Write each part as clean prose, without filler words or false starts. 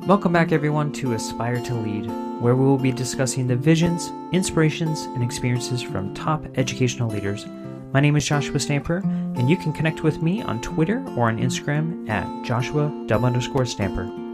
Welcome back, everyone, to Aspire to Lead, where we will be discussing the visions, inspirations, and experiences from top educational leaders. My name is Joshua Stamper, and you can connect with me on Twitter or on Instagram at Joshua_Stamper.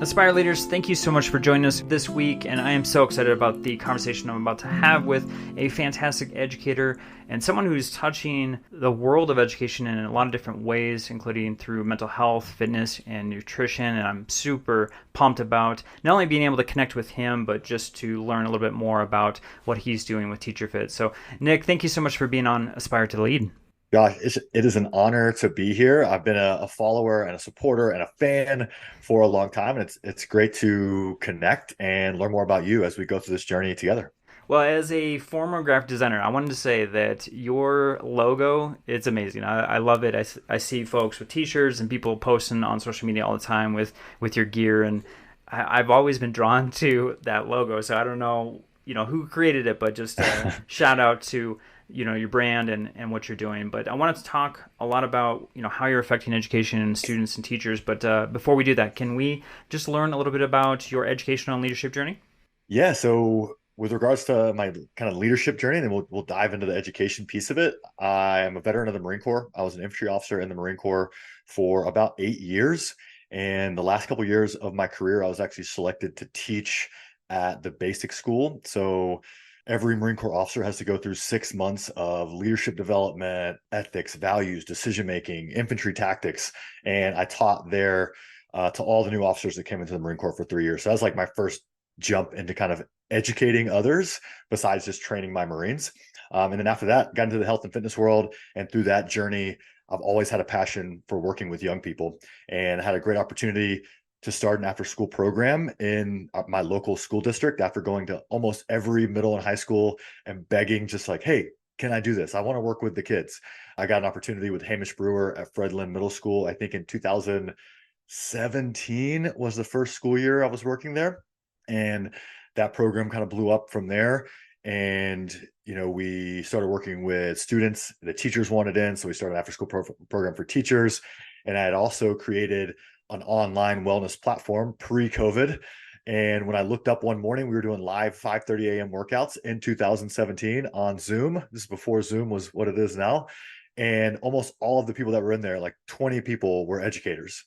Aspire leaders, thank you so much for joining us this week, and I am so excited about the conversation I'm about to have with a fantastic educator and someone who's touching the world of education in a lot of different ways, including through mental health, fitness, and nutrition. And I'm super pumped about not only being able to connect with him, but just to learn a little bit more about what he's doing with TeacherFit. So, Nick, thank you so much for being on Aspire to Lead. Gosh, it is an honor to be here. I've been a follower and a supporter and a fan for a long time, and it's great to connect and learn more about you as we go through this journey together. Well, as a former graphic designer, I wanted to say that your logo, it's amazing. I love it. I see folks with t-shirts and people posting on social media all the time with your gear, and I've always been drawn to that logo. So I don't know, who created it, but just shout out to your brand and what you're doing. But I wanted to talk a lot about how you're affecting education and students and teachers. But before we do that, can we just learn a little bit about your educational and leadership journey? Yeah, so with regards to my kind of leadership journey, and we'll dive into the education piece of it. I am a veteran of the Marine Corps. I was an infantry officer in the Marine Corps for about 8 years. And the last couple of years of my career, I was actually selected to teach at the basic school. So every Marine Corps officer has to go through 6 months of leadership development, ethics, values, decision making, infantry tactics. And I taught there to all the new officers that came into the Marine Corps for 3 years. So that was like my first jump into kind of educating others besides just training my Marines. And then after that, got into the health and fitness world. And through that journey, I've always had a passion for working with young people and had a great opportunity to start an after school program in my local school district after going to almost every middle and high school and begging, just like, hey, can I do this? I want to work with the kids. I got an opportunity with Hamish Brewer at Fredlin Middle School. I think in 2017 was the first school year I was working there. And that program kind of blew up from there. And, we started working with students. The teachers wanted in. So we started an after school program for teachers. And I had also created an online wellness platform pre-COVID. And when I looked up one morning, we were doing live 5:30 a.m. workouts in 2017 on Zoom. This is before Zoom was what it is now. And almost all of the people that were in there, like 20 people, were educators.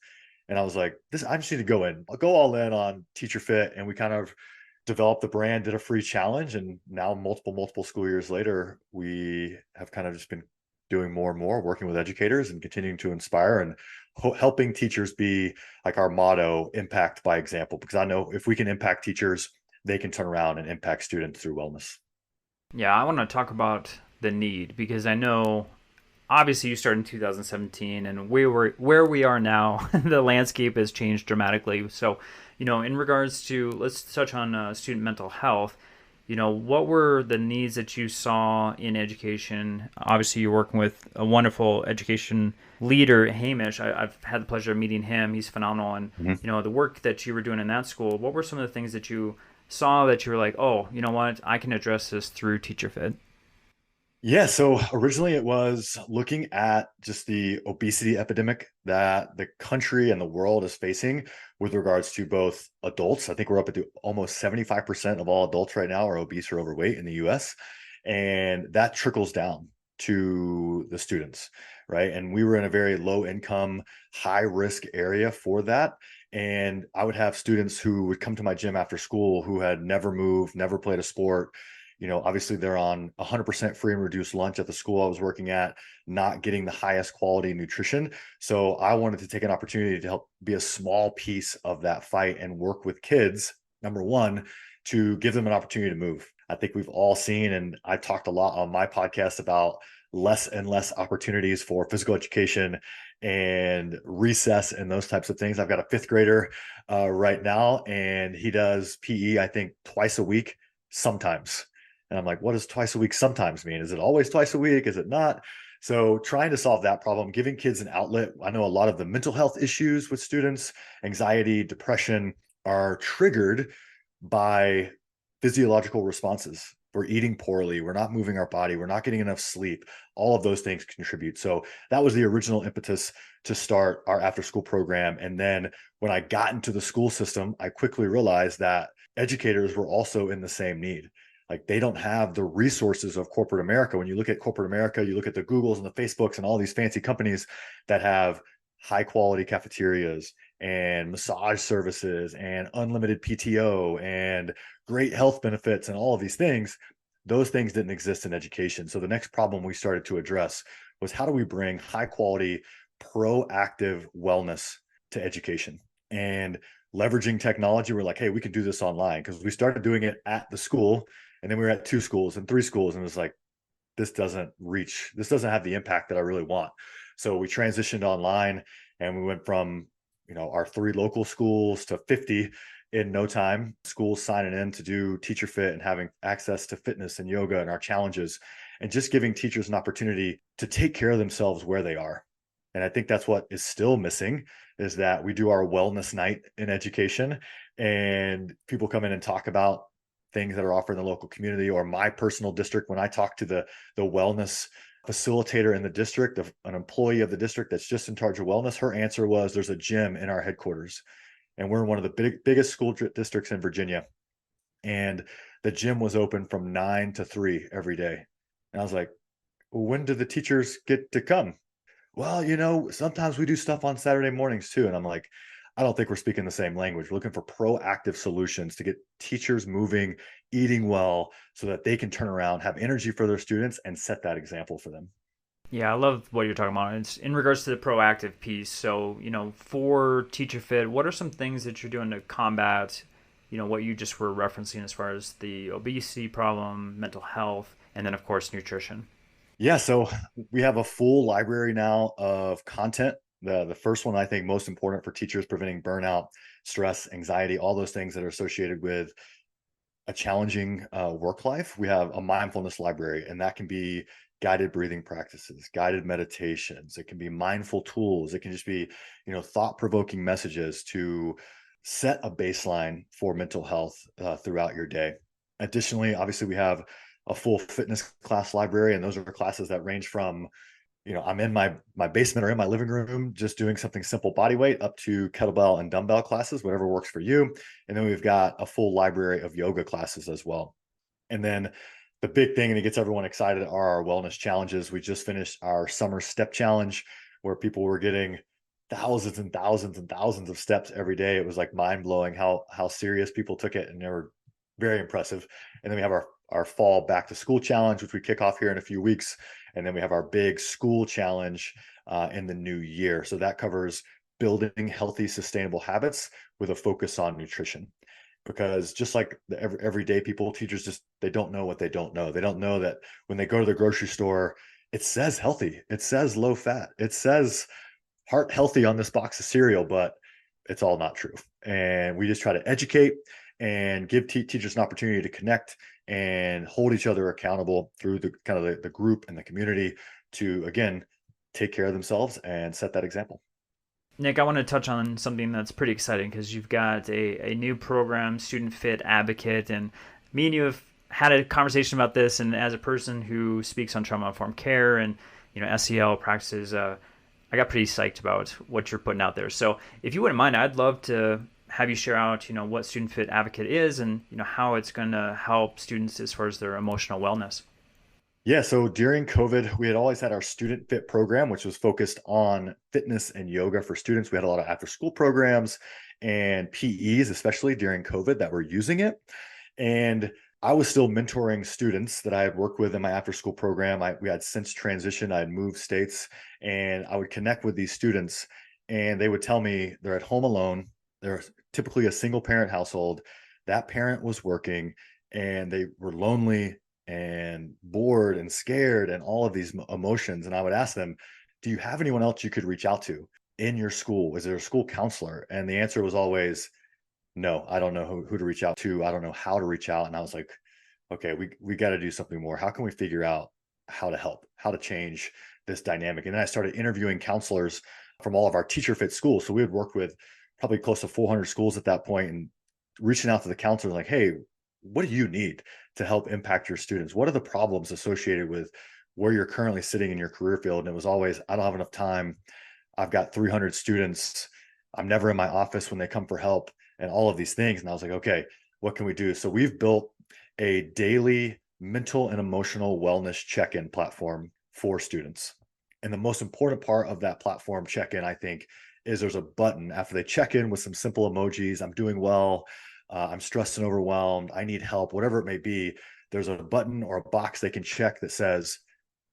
And I was like, I just need to go in. I'll go all in on TeacherFit. And we kind of developed the brand, did a free challenge. And now multiple school years later, we have kind of just been doing more and more, working with educators and continuing to inspire and helping teachers be like our motto, impact by example, because I know if we can impact teachers, they can turn around and impact students through wellness. Yeah, I want to talk about the need because I know obviously you started in 2017 and where we are now, the landscape has changed dramatically. So, in regards to, let's touch on student mental health. What were the needs that you saw in education? Obviously, you're working with a wonderful education leader, Hamish. I've had the pleasure of meeting him. He's phenomenal. And, Mhm. the work that you were doing in that school, what were some of the things that you saw that you were like, oh, you know what, I can address this through TeacherFit? Yeah, so originally it was looking at just the obesity epidemic that the country and the world is facing with regards to both adults. I think we're up to almost 75% of all adults right now are obese or overweight in the US. And that trickles down to the students, right? And we were in a very low income, high risk area for that. And I would have students who would come to my gym after school who had never moved, never played a sport. Obviously they're on 100% free and reduced lunch at the school I was working at, not getting the highest quality nutrition. So I wanted to take an opportunity to help be a small piece of that fight and work with kids, number one, to give them an opportunity to move. I think we've all seen, and I talked a lot on my podcast about less and less opportunities for physical education and recess and those types of things. I've got a fifth grader right now, and he does PE, I think, twice a week, sometimes. And I'm like, what does twice a week sometimes mean? Is it always twice a week? Is it not? So trying to solve that problem, giving kids an outlet. I know a lot of the mental health issues with students, anxiety, depression, are triggered by physiological responses. We're eating poorly. We're not moving our body. We're not getting enough sleep. All of those things contribute. So that was the original impetus to start our after school program. And then when I got into the school system, I quickly realized that educators were also in the same need. Like they don't have the resources of corporate America. When you look at corporate America, you look at the Googles and the Facebooks and all these fancy companies that have high quality cafeterias and massage services and unlimited PTO and great health benefits and all of these things. Those things didn't exist in education. So the next problem we started to address was how do we bring high quality, proactive wellness to education? And leveraging technology, we're like, hey, we could do this online, because we started doing it at the school, and then we were at 2 schools and 3 schools, and it was like, this doesn't have the impact that I really want. So we transitioned online, and we went from our 3 local schools to 50 in no time. Schools signing in to do TeacherFit and having access to fitness and yoga and our challenges, and just giving teachers an opportunity to take care of themselves where they are. And I think that's what is still missing, is that we do our wellness night in education, and people come in and talk about things that are offered in the local community. Or my personal district, when I talk to the wellness facilitator in the district, an employee of the district that's just in charge of wellness, her answer was, there's a gym in our headquarters. And we're in one of the biggest school districts in Virginia. And the gym was open from 9 to 3 every day. And I was like, well, when do the teachers get to come? Well, sometimes we do stuff on Saturday mornings too. And I'm like, I don't think we're speaking the same language. We're looking for proactive solutions to get teachers moving, eating well, so that they can turn around, have energy for their students, and set that example for them. Yeah, I love what you're talking about. It's in regards to the proactive piece. So, for TeacherFit, what are some things that you're doing to combat, what you just were referencing as far as the obesity problem, mental health, and then, of course, nutrition? Yeah, so we have a full library now of content. The first one, I think, most important for teachers: preventing burnout, stress, anxiety, all those things that are associated with a challenging work life. We have a mindfulness library, and that can be guided breathing practices, guided meditations. It can be mindful tools. It can just be, thought-provoking messages to set a baseline for mental health throughout your day. Additionally, obviously, we have a full fitness class library, and those are classes that range from, I'm in my basement or in my living room just doing something simple body weight, up to kettlebell and dumbbell classes, whatever works for you. And then we've got a full library of yoga classes as well. And then the big thing, and it gets everyone excited, are our wellness challenges. We just finished our summer step challenge, where people were getting thousands and thousands and thousands of steps every day. It was like mind blowing how serious people took it, and they were very impressive. And then we have our fall back to school challenge, which we kick off here in a few weeks. And then we have our big school challenge in the new year. So that covers building healthy, sustainable habits with a focus on nutrition. Because just like the everyday people, teachers they don't know what they don't know. They don't know that when they go to the grocery store, it says healthy, it says low fat, it says heart healthy on this box of cereal, but it's all not true. And we just try to educate and give teachers an opportunity to connect and hold each other accountable through the kind of the group and the community to, again, take care of themselves and set that example. Nick, I want to touch on something that's pretty exciting, because you've got a new program, Student Fit Advocate, and me and you have had a conversation about this. And as a person who speaks on trauma-informed care and SEL practices, I got pretty psyched about what you're putting out there. So if you wouldn't mind, I'd love to have you share out what Student Fit Advocate is, and how it's going to help students as far as their emotional wellness. Yeah, so during COVID, we had always had our Student Fit program, which was focused on fitness and yoga for students. We had a lot of after school programs and PEs, especially during COVID, that were using it. And I was still mentoring students that I had worked with in my after school program. We had since transitioned, I had moved states, and I would connect with these students, and they would tell me they're at home alone. They're typically a single parent household. That parent was working, and they were lonely and bored and scared and all of these emotions. And I would ask them, do you have anyone else you could reach out to in your school? Is there a school counselor? And the answer was always, no, I don't know who to reach out to. I don't know how to reach out. And I was like, okay, we got to do something more. How can we figure out how to help, how to change this dynamic? And then I started interviewing counselors from all of our TeacherFit schools. So we had worked with probably close to 400 schools at that point, and reaching out to the counselors like, hey, what do you need to help impact your students? What are the problems associated with where you're currently sitting in your career field? And it was always, I don't have enough time. I've got 300 students. I'm never in my office when they come for help and all of these things. And I was like, okay, what can we do? So we've built a daily mental and emotional wellness check-in platform for students. And the most important part of that platform check-in, I think, is there's a button after they check in with some simple emojis. I'm doing well. I'm stressed and overwhelmed. I need help, whatever it may be. There's a button or a box they can check that says,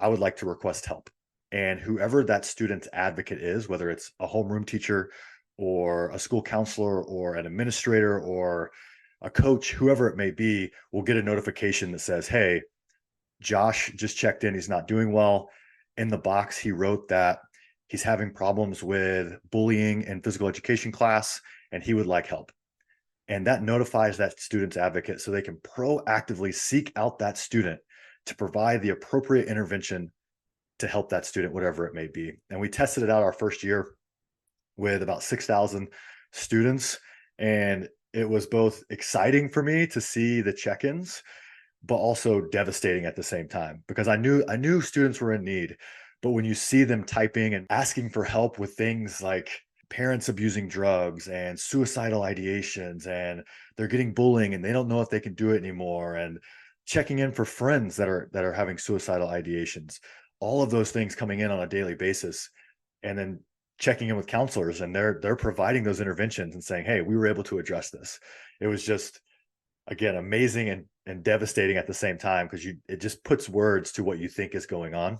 I would like to request help. And whoever that student's advocate is, whether it's a homeroom teacher or a school counselor or an administrator or a coach, whoever it may be, will get a notification that says, hey, Josh just checked in. He's not doing well. In the box, he wrote that he's having problems with bullying in physical education class and he would like help. And that notifies that student's advocate so they can proactively seek out that student to provide the appropriate intervention to help that student, whatever it may be. And we tested it out our first year with about 6,000 students. And it was both exciting for me to see the check-ins, but also devastating at the same time because I knew students were in need. But when you see them typing and asking for help with things like parents abusing drugs and suicidal ideations, and they're getting bullying and they don't know if they can do it anymore, and checking in for friends that are having suicidal ideations, all of those things coming in on a daily basis, and then checking in with counselors and they're providing those interventions and saying, hey, we were able to address this. It was just, again, amazing and devastating at the same time because it just puts words to what you think is going on.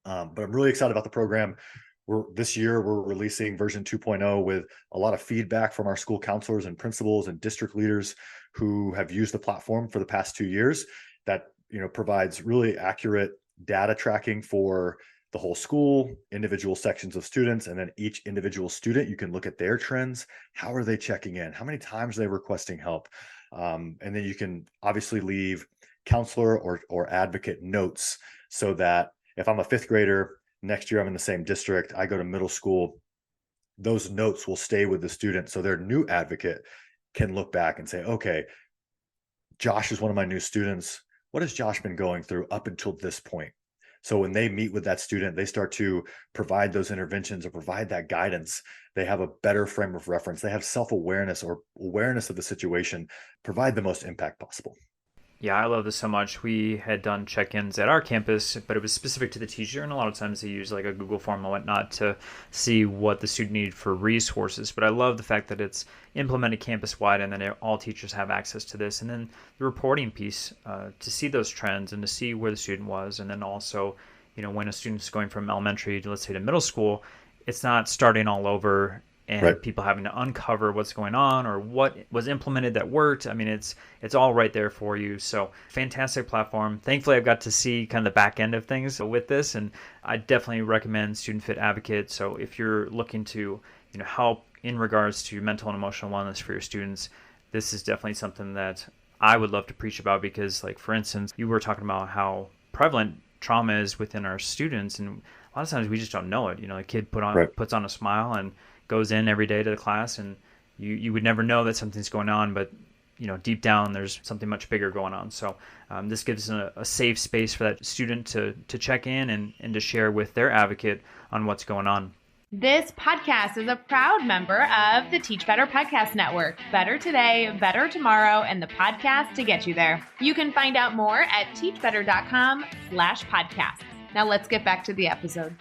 But I'm really excited about the program. This year we're releasing version 2.0 with a lot of feedback from our school counselors and principals and district leaders who have used the platform for the past 2 years. That provides really accurate data tracking for the whole school, individual sections of students, and then each individual student. You can look at their trends. How are they checking in? How many times are they requesting help? And then you can obviously leave counselor or advocate notes so that if I'm a fifth grader, next year I'm in the same district, I go to middle school, those notes will stay with the student. So their new advocate can look back and say, okay, Josh is one of my new students. What has Josh been going through up until this point? So when they meet with that student, they start to provide those interventions or provide that guidance. They have a better frame of reference. They have self-awareness or awareness of the situation, provide the most impact possible. Yeah, I love this so much. We had done check-ins at our campus, but it was specific to the teacher, and a lot of times they use like a Google form and whatnot to see what the student needed for resources. But I love the fact that it's implemented campus-wide and then all teachers have access to this. And then the reporting piece to see those trends and to see where the student was. And then also, when a student's going from elementary to, let's say, to middle school, it's not starting all over and Right. people having to uncover what's going on or what was implemented that worked. I mean, it's all right there for you. So fantastic platform. Thankfully, I've got to see kind of the back end of things with this, and I definitely recommend Student Fit Advocate. So if you're looking to help in regards to mental and emotional wellness for your students, this is definitely something that I would love to preach about because, like, for instance, you were talking about how prevalent trauma is within our students, and a lot of times we just don't know it. A kid puts on a smile and goes in every day to the class, and you would never know that something's going on, but deep down there's something much bigger going on. So this gives a safe space for that student to check in and to share with their advocate on what's going on. This podcast is a proud member of the Teach Better Podcast Network. Better today, better tomorrow, and the podcast to get you there. You can find out more at teachbetter.com/podcasts. Now let's get back to the episode.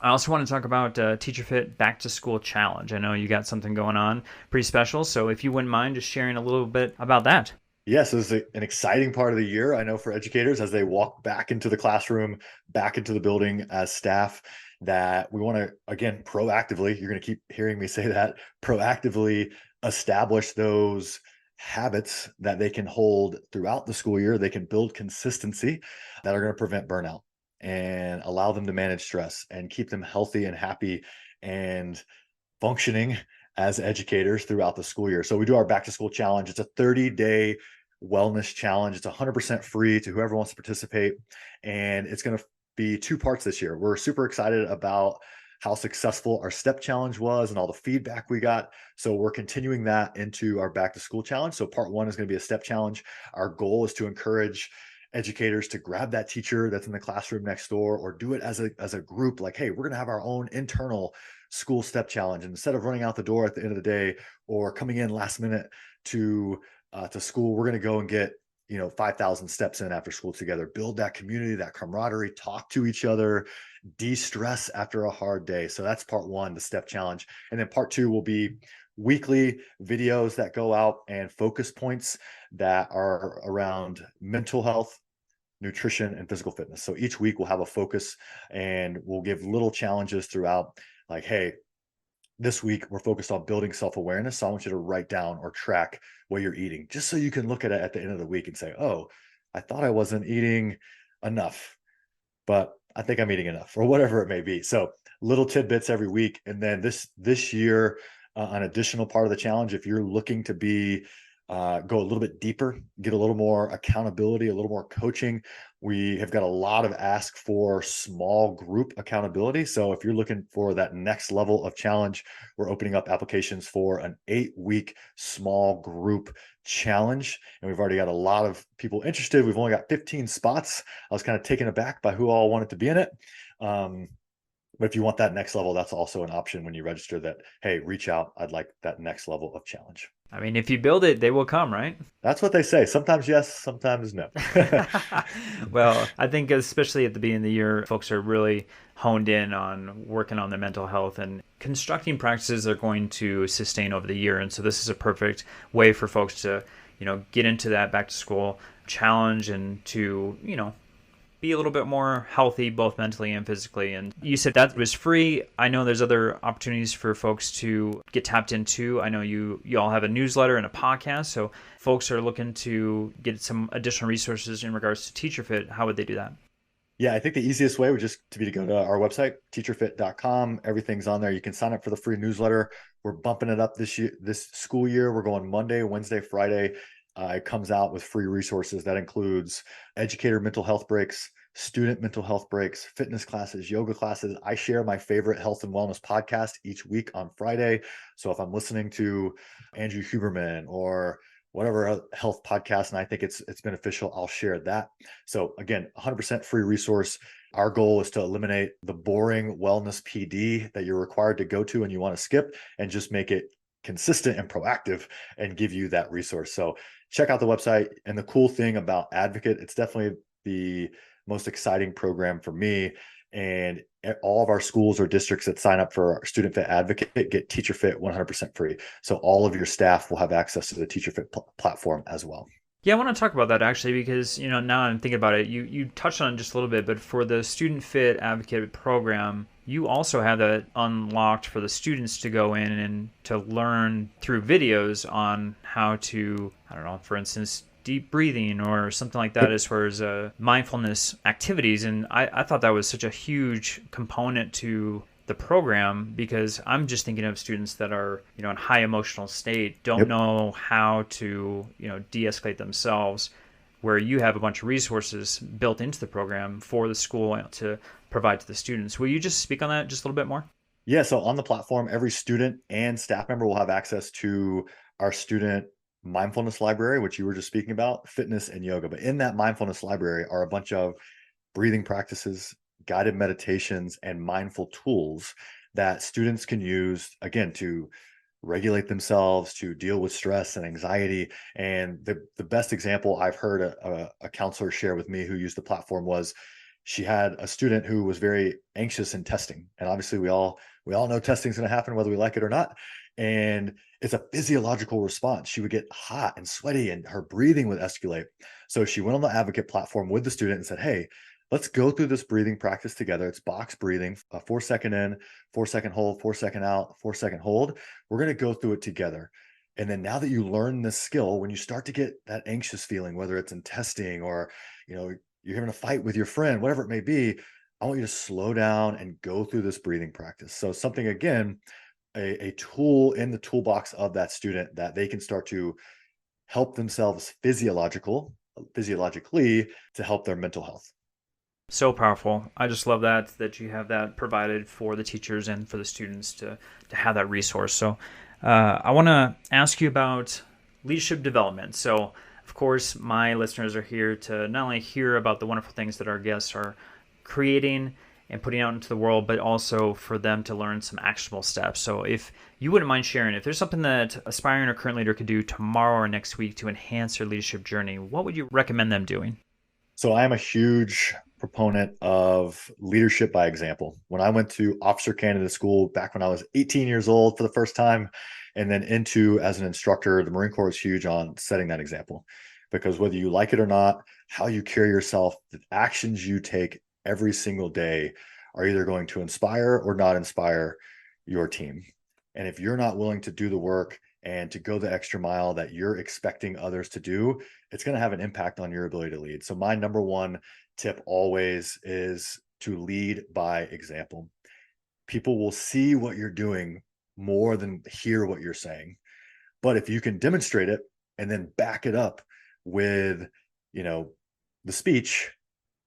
I also want to talk about TeacherFit Back to School Challenge. I know you got something going on pretty special, so if you wouldn't mind just sharing a little bit about that. Yes, this is an exciting part of the year, I know, for educators as they walk back into the classroom, back into the building as staff, that we want to, again, proactively, you're going to keep hearing me say that, proactively establish those habits that they can hold throughout the school year. They can build consistency that are going to prevent burnout and allow them to manage stress and keep them healthy and happy and functioning as educators throughout the school year. So we do our back to school challenge. It's a 30-day wellness challenge. It's 100% free to whoever wants to participate. And it's going to be 2 parts this year. We're super excited about how successful our step challenge was and all the feedback we got. So we're continuing that into our back to school challenge. So part 1 is going to be a step challenge. Our goal is to encourage educators to grab that teacher that's in the classroom next door, or do it as a group, like, hey, we're going to have our own internal school step challenge. And instead of running out the door at the end of the day or coming in last minute to school, we're going to go and get 5,000 steps in after school together, build that community, that camaraderie, talk to each other, de-stress after a hard day. So that's part one, the step challenge. And then part two will be weekly videos that go out and focus points that are around mental health, nutrition, and physical fitness. So each week we'll have a focus and we'll give little challenges throughout, like, hey, this week we're focused on building self-awareness. So I want you to write down or track what you're eating, just so you can look at it at the end of the week and say, oh, I thought I wasn't eating enough, but I think I'm eating enough, or whatever it may be. So little tidbits every week. And then this year, an additional part of the challenge, if you're looking to go a little bit deeper, get a little more accountability, a little more coaching, we have got a lot of ask for small group accountability. So if you're looking for that next level of challenge, we're opening up applications for an 8-week small group challenge. And we've already got a lot of people interested. We've only got 15 spots. I was kind of taken aback by who all wanted to be in it. But if you want that next level, that's also an option when you register, that, hey, reach out. I'd like that next level of challenge. I mean, if you build it, they will come, right? That's what they say. Sometimes yes, sometimes no. Well, I think especially at the beginning of the year, folks are really honed in on working on their mental health and constructing practices they're going to sustain over the year. And so this is a perfect way for folks to, get into that back to school challenge and to, be a little bit more healthy, both mentally and physically. And you said that was free. I know there's other opportunities for folks to get tapped into. I know you all have a newsletter and a podcast. So folks are looking to get some additional resources in regards to TeacherFit. How would they do that? Yeah, I think the easiest way would just to be to go to our website, teacherfit.com. Everything's on there. You can sign up for the free newsletter. We're bumping it up this school year. We're going Monday, Wednesday, Friday. It comes out with free resources. That includes educator mental health breaks, student mental health breaks, fitness classes, yoga classes. I share my favorite health and wellness podcast each week on Friday. So if I'm listening to Andrew Huberman or whatever health podcast and I think it's beneficial, I'll share that. So again, 100% free resource. Our goal is to eliminate the boring wellness PD that you're required to go to and you want to skip, and just make it consistent and proactive and give you that resource. So check out the website. And the cool thing about Advocate, it's definitely the most exciting program for me. And all of our schools or districts that sign up for our Student Fit Advocate get TeacherFit 100% free. So all of your staff will have access to the TeacherFit platform as well. Yeah, I want to talk about that actually, because now I'm thinking about it. You touched on it just a little bit, but for the Student Fit Advocate program, you also have that unlocked for the students to go in and to learn through videos on how to, I don't know, for instance, deep breathing or something like that, as far as mindfulness activities. And I thought that was such a huge component to the program, because I'm just thinking of students that are, in high emotional state, don't know how to, de-escalate themselves, where you have a bunch of resources built into the program for the school to provide to the students. Will you just speak on that just a little bit more? Yeah. So on the platform, every student and staff member will have access to our student mindfulness library, which you were just speaking about, fitness and yoga. But in that mindfulness library are a bunch of breathing practices, guided meditations, and mindful tools that students can use, again, to regulate themselves, to deal with stress and anxiety. And the best example I've heard a counselor share with me who used the platform was, she had a student who was very anxious in testing. And obviously we all know testing is going to happen whether we like it or not. And it's a physiological response. She would get hot and sweaty and her breathing would escalate. So she went on the Advocate platform with the student and said, hey, let's go through this breathing practice together. It's box breathing, 4 second in, 4 second hold, 4 second out, 4 second hold. We're going to go through it together. And then now that you learn this skill, when you start to get that anxious feeling, whether it's in testing or, you're having a fight with your friend, whatever it may be, I want you to slow down and go through this breathing practice. So something, again, a tool in the toolbox of that student that they can start to help themselves physiologically to help their mental health. So powerful. I just love that you have that provided for the teachers and for the students to have that resource. So I want to ask you about leadership development. So Of course, my listeners are here to not only hear about the wonderful things that our guests are creating and putting out into the world, but also for them to learn some actionable steps. So if you wouldn't mind sharing, if there's something that aspiring or current leader could do tomorrow or next week to enhance their leadership journey, what would you recommend them doing? So I am a huge proponent of leadership by example. When I went to officer candidate school back when I was 18 years old for the first time, and then into as an instructor, the Marine Corps is huge on setting that example. Because whether you like it or not, how you carry yourself, the actions you take every single day are either going to inspire or not inspire your team. And if you're not willing to do the work and to go the extra mile that you're expecting others to do, it's going to have an impact on your ability to lead. So my number one tip always is to lead by example. People will see what you're doing more than hear what you're saying. But if you can demonstrate it and then back it up with, the speech,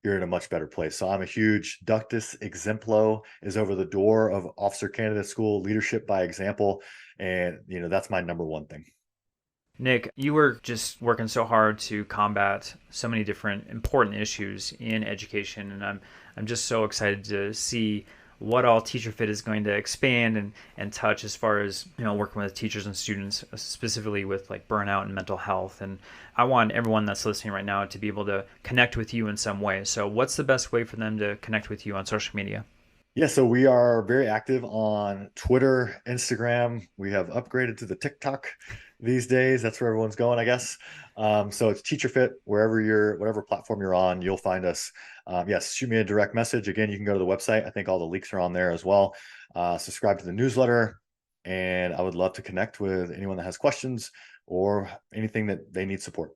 you're in a much better place. So I'm a huge ductus exemplo is over the door of officer candidate school, leadership by example. And, that's my number one thing. Nick, you were just working so hard to combat so many different important issues in education, and I'm just so excited to see what all TeacherFit is going to expand and touch as far as working with teachers and students, specifically with like burnout and mental health. And I want everyone that's listening right now to be able to connect with you in some way. So what's the best way for them to connect with you on social media? Yeah, so we are very active on Twitter, Instagram. We have upgraded to the TikTok these days. That's where everyone's going, I guess. So it's TeacherFit, whatever platform you're on, you'll find us. Yes, shoot me a direct message. Again, you can go to the website. I think all the links are on there as well. Subscribe to the newsletter, and I would love to connect with anyone that has questions or anything that they need support.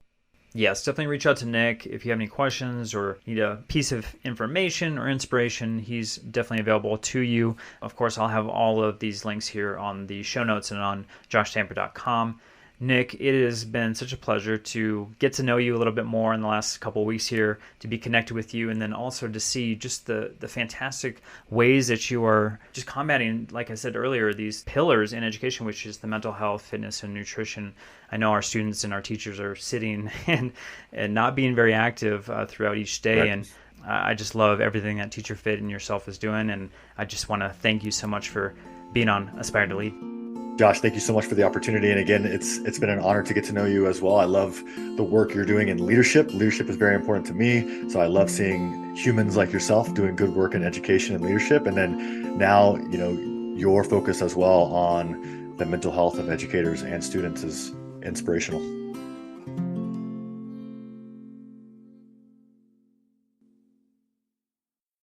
Yes, definitely reach out to Nick if you have any questions or need a piece of information or inspiration. He's definitely available to you. Of course, I'll have all of these links here on the show notes and on joshtamper.com. Nick, it has been such a pleasure to get to know you a little bit more in the last couple of weeks here, to be connected with you, and then also to see just the fantastic ways that you are just combating, like I said earlier, these pillars in education, which is the mental health, fitness, and nutrition. I know our students and our teachers are sitting and not being very active throughout each day, right. And I just love everything that TeacherFit and yourself is doing, and I just want to thank you so much for being on Aspire to Lead. Josh, thank you so much for the opportunity. And again, it's been an honor to get to know you as well. I love the work you're doing in leadership. Leadership is very important to me. So I love seeing humans like yourself doing good work in education and leadership. And then now, your focus as well on the mental health of educators and students is inspirational.